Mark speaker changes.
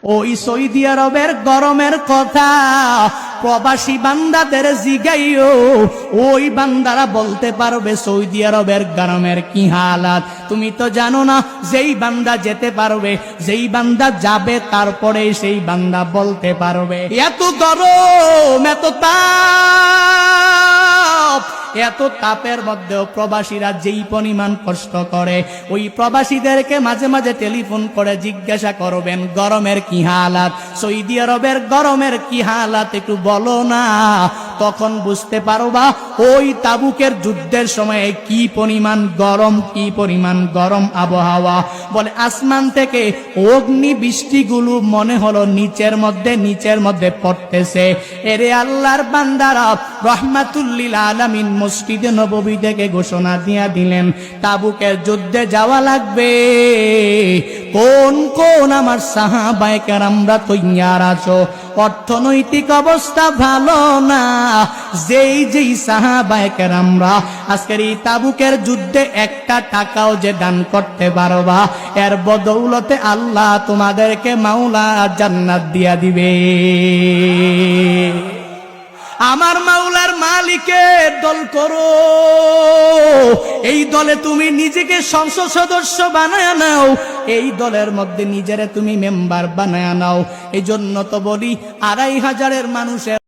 Speaker 1: ওই সৌদি আরবের গরমের কথা প্রবাসী বান্দাদের জিগাইও, ওই বান্দারা বলতে পারবে সৌদি আরবের গরমের কি হালাত। তুমি তো জানো না, যেই বান্দা যেতে পারবে, যেই বান্দা যাবে, তারপরে সেই বান্দা বলতে পারবে এত গরম, এত তাপ। এত তাপের মধ্যেও প্রবাসীরা যেই পরিমাণ কষ্ট করে, ওই প্রবাসীদেরকে মাঝে মাঝে টেলিফোন করে জিজ্ঞাসা করবেন গরমের কি হালাত, সৌদি আরবের গরমের কি হালাত একটু বলো না। তখন বুঝতে পারবা ওই তাবুকের যুদ্ধের সময়ে কি পরিমাণ গরম, কি পরিমাণ গরম আবহাওয়া। বলে আসমান থেকে অগ্নি বৃষ্টিগুলো মনে হলো নিচের মধ্যে পড়তেছে। এরে আল্লাহর বান্দারা, রহমাতুল লিল আলামিন মসজিদে নববী থেকে ঘোষণা দিয়া দিলেন তাবুকের যুদ্ধে যাওয়া লাগবে। কোন কোন আমার সাহাবায়ে কেরামরা তৈয়ার আছো? অর্থনৈতিক অবস্থা ভালো না, যেই সাহাবায়ে কেরামরা আজকের এই তাবুকের যুদ্ধে একটা টাকাও যে দান করতে পারবা, এর বদৌলতে আল্লাহ তোমাদেরকে মাওলা জান্নাত দিয়া দিবে। আমার মাওলার মালিকের দল করো, এই দলে তুমি নিজেকে সংসদ সদস্য বানায় নাও, এই দলের মধ্যে নিজেরে তুমি মেম্বার বানায় নাও। এই জন্য তো বলি 2500 মানুষের